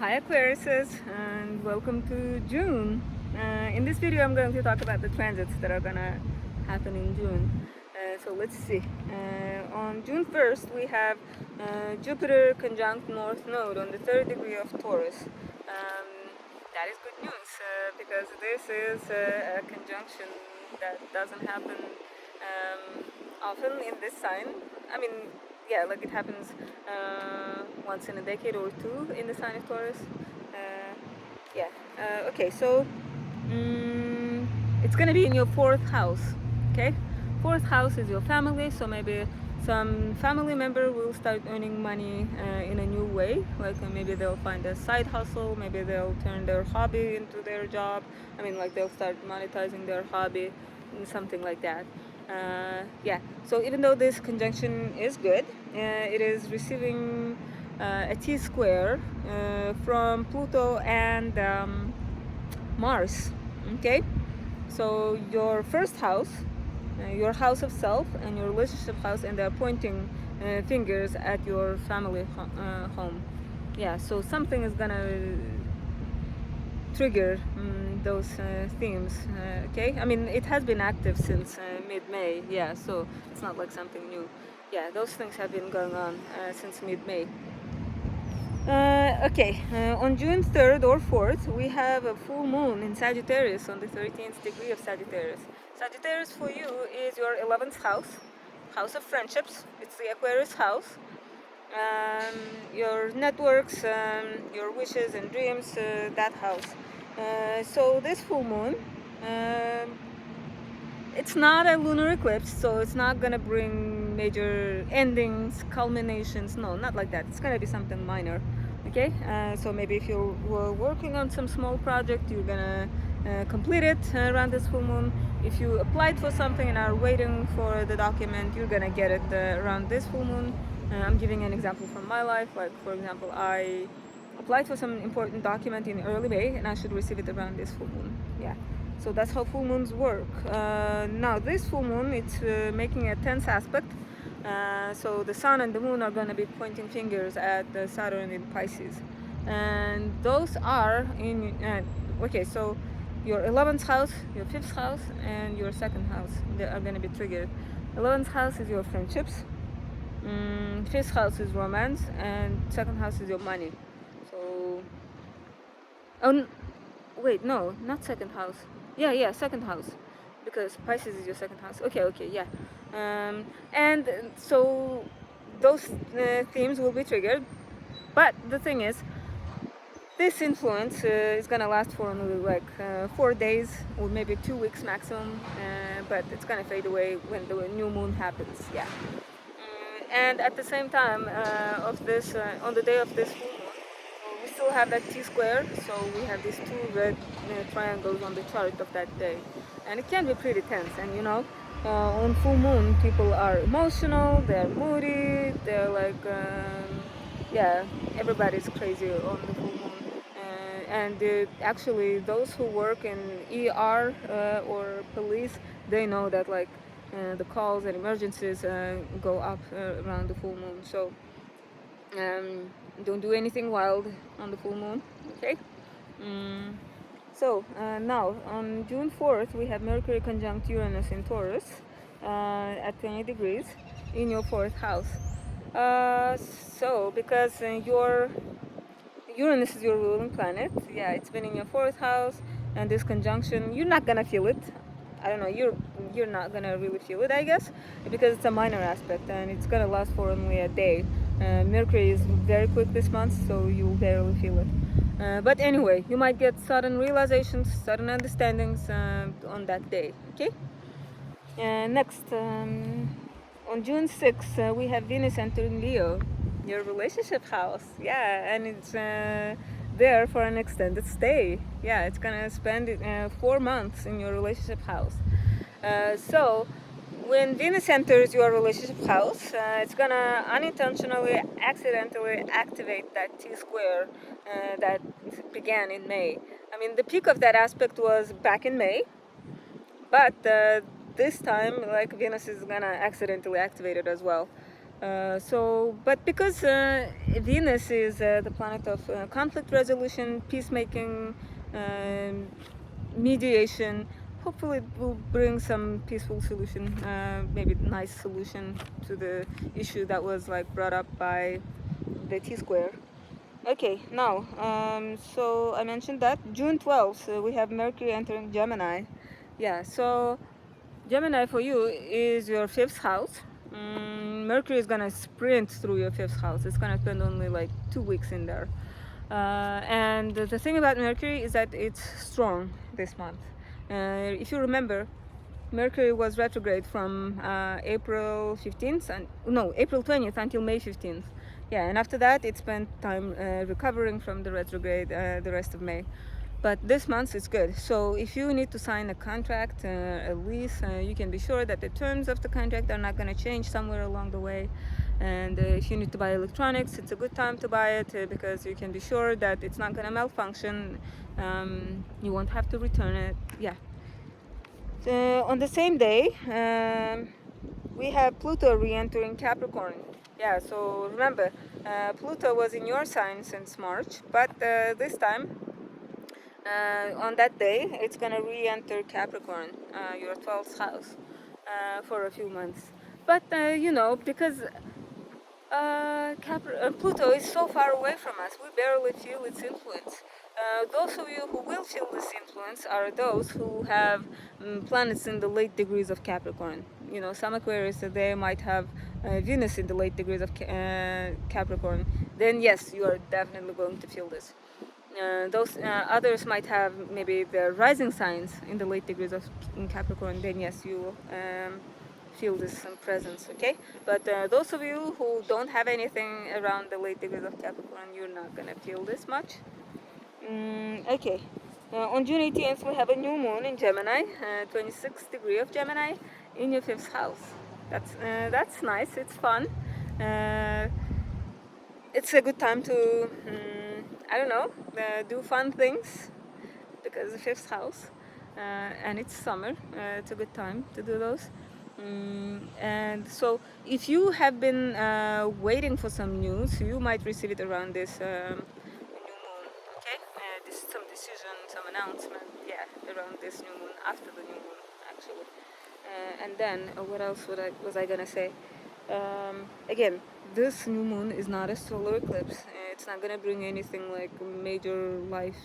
Hi Aquariuses, and welcome to June. In this video I'm going to talk about the transits that are gonna happen in June. So let's see. On June 1st we have Jupiter conjunct North Node on the 3rd degree of Taurus. That is good news because this is a conjunction that doesn't happen often in this sign. I mean, yeah, like it happens once in a decade or two in the sign of Taurus. Yeah. Okay, so it's gonna be in your fourth house. Okay, fourth house is your family, so maybe some family member will start earning money in a new way. Like maybe they'll find a side hustle, maybe they'll turn their hobby into their job. I mean, like they'll start monetizing their hobby, something like that. Yeah, so even though this conjunction is good, it is receiving a T-square from Pluto and Mars. Okay, so your first house, your house of self, and your relationship house, and they're pointing fingers at your family home. Yeah, so something is gonna trigger those themes. Okay, I mean it has been active since mid-May. Yeah, so it's not like something new. Yeah, those things have been going on since mid-May. Okay, on June 3rd or 4th, we have a full moon in Sagittarius on the 13th degree of Sagittarius. Sagittarius for you is your 11th house, house of friendships. It's the Aquarius house. Your networks, your wishes and dreams, that house. So this full moon, it's not a lunar eclipse, so it's not gonna bring major endings, culminations. No, not like that. It's gonna be something minor. Okay, so maybe if you were working on some small project, you're gonna complete it around this full moon. If you applied for something and are waiting for the document, you're gonna get it around this full moon. I'm giving an example from my life. Like for example, I applied for some important document in early May, and I should receive it around this full moon. Yeah. So that's how full moons work. Now this full moon, it's making a tense aspect. So the sun and the moon are going to be pointing fingers at the Saturn in Pisces. And those are in, okay, so your 11th house, your 5th house, and your 2nd house, they are going to be triggered. 11th house is your friendships. 5th house is romance, and 2nd house is your money. So, oh, wait, no, not 2nd house. Yeah, 2nd house, because Pisces is your 2nd house. Okay, yeah. And so those themes will be triggered, but the thing is, this influence is gonna last for only like 4 days or maybe 2 weeks maximum, but it's gonna fade away when the new moon happens. Yeah. And at the same time of this, on the day of this full moon, we still have that T-square, so we have these two red triangles on the chart of that day, and it can be pretty tense. And you know, on full moon, people are emotional, they're moody, they're like, yeah, everybody's crazy on the full moon. And actually, those who work in ER or police, they know that like the calls and emergencies go up around the full moon. So don't do anything wild on the full moon. Okay. So now on June 4th, we have Mercury conjunct Uranus in Taurus at 20 degrees in your 4th house. So because your Uranus is your ruling planet, yeah, it's been in your 4th house, and this conjunction, you're not gonna feel it. I don't know, you're not gonna really feel it, I guess, because it's a minor aspect and it's gonna last for only a day. Mercury is very quick this month, so you'll barely feel it. But anyway, you might get sudden realizations, sudden understandings on that day. Okay. Next, on June 6th, we have Venus entering Leo, your relationship house. Yeah, and it's there for an extended stay. Yeah, it's gonna spend 4 months in your relationship house. So when Venus enters your relationship house, it's gonna unintentionally, accidentally activate that T-square that began in May. I mean, the peak of that aspect was back in May, but this time, like, Venus is gonna accidentally activate it as well. But because Venus is the planet of conflict resolution, peacemaking, um, mediation, hopefully it will bring some peaceful solution, maybe nice solution to the issue that was like brought up by the T-square. Okay, now, so I mentioned that June 12th, we have Mercury entering Gemini. Yeah, so Gemini for you is your fifth house. Mercury is gonna sprint through your fifth house. It's gonna spend only like 2 weeks in there. And the thing about Mercury is that it's strong this month. If you remember, Mercury was retrograde from April 15th, and no, April 20th until May 15th. Yeah, and after that, it spent time recovering from the retrograde the rest of May. But this month is good. So if you need to sign a contract, a lease, you can be sure that the terms of the contract are not going to change somewhere along the way. And if you need to buy electronics, it's a good time to buy it because you can be sure that it's not going to malfunction. You won't have to return it. Yeah. On the same day, we have Pluto re-entering Capricorn. Yeah, so remember, Pluto was in your sign since March, but this time, on that day, it's gonna re-enter Capricorn, your 12th house, for a few months. But because Pluto is so far away from us, we barely feel its influence. Those of you who will feel this influence are those who have planets in the late degrees of Capricorn. Some Aquarius, they might have Venus in the late degrees of Capricorn. Then yes, you are definitely going to feel this. Those others might have maybe the rising signs in the late degrees of Capricorn. Then yes, you will feel this presence, okay? But those of you who don't have anything around the late degrees of Capricorn, you're not gonna feel this much. Okay. On June 18th, we have a new moon in Gemini, 26th degree of Gemini, in your fifth house. That's nice. It's fun. It's a good time to I don't know, do fun things because the fifth house, and it's summer. It's a good time to do those. And so, if you have been waiting for some news, you might receive it around this new moon. Okay, this some decision, some announcement. Yeah, around this new moon, after the new moon, actually. And then, what else was I gonna say? Again, this new moon is not a solar eclipse. It's not gonna bring anything like major life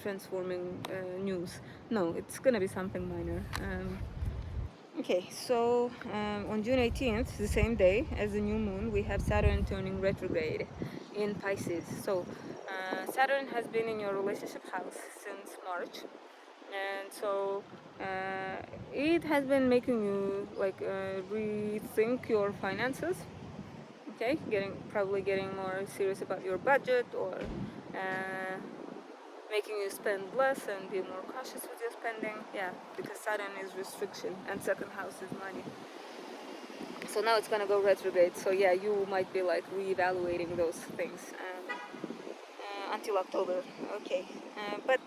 transforming news. No, it's gonna be something minor. Okay, so on June 18th, the same day as the new moon, we have Saturn turning retrograde in Pisces. So Saturn has been in your relationship house since March, and so it has been making you like rethink your finances. Okay, probably getting more serious about your budget, or making you spend less and be more cautious with your spending. Yeah, because Saturn is restriction and second house is money. So now it's gonna go retrograde. So yeah, you might be like reevaluating those things until October. Okay, but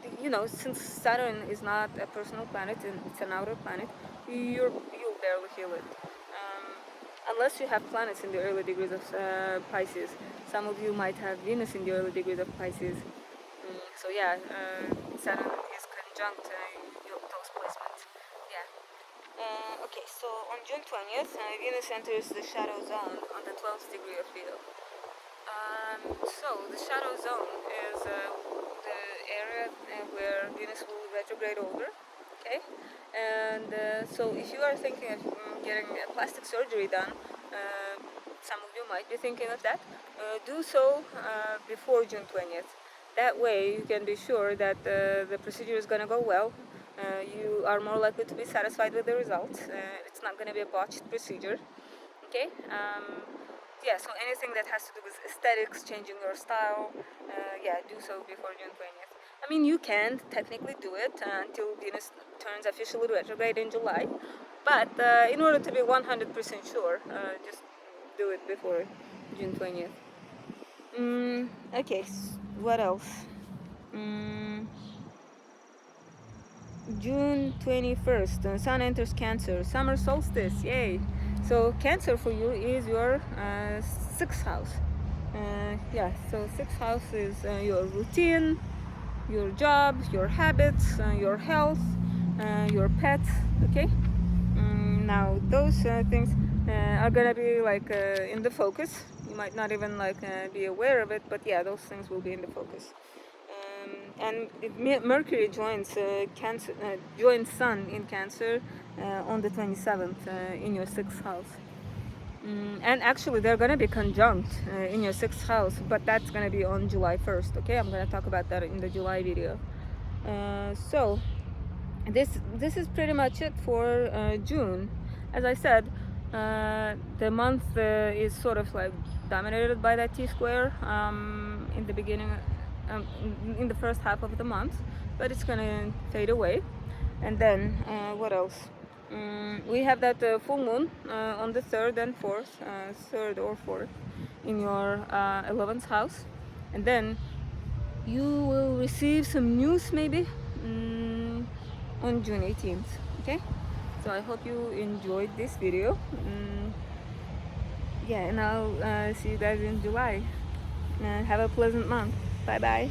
since Saturn is not a personal planet and it's an outer planet, you'll barely feel it. Unless you have planets in the early degrees of Pisces. Some of you might have Venus in the early degrees of Pisces. So yeah, Saturn is conjunct those placements. Yeah. Okay, so on June 20th, Venus enters the shadow zone on the 12th degree of Leo. So the shadow zone is the area where Venus will retrograde over. Okay, and so if you are thinking of getting a plastic surgery done, some of you might be thinking of that. Do so before June 20th. That way you can be sure that the procedure is going to go well. You are more likely to be satisfied with the results. It's not going to be a botched procedure. Okay. Yeah, so anything that has to do with aesthetics, changing your style, do so before June 20th. I mean, you can technically do it until Venus turns officially retrograde in July, but in order to be 100% sure, just do it before June 20th. Okay, what else? June 21st, the Sun enters Cancer, summer solstice, yay! So Cancer for you is your sixth house. Yeah, so sixth house is your routine, your job, your habits, your health, your pets. Okay. Now those things are gonna be like in the focus. You might not even like be aware of it, but yeah, those things will be in the focus. And Mercury joins Cancer, joins Sun in Cancer on the 27th in your sixth house. And actually, they're gonna be conjunct in your sixth house, but that's gonna be on July 1st. Okay, I'm gonna talk about that in the July video. So this is pretty much it for June. As I said, the month is sort of like dominated by that T square in the beginning, in the first half of the month, but it's gonna fade away. And then what else? We have that full moon on the 3rd and 4th, 3rd or 4th, in your 11th house, and then you will receive some news maybe on June 18th. Okay, so I hope you enjoyed this video. Yeah, and I'll see you guys in July. Have a pleasant month. Bye bye.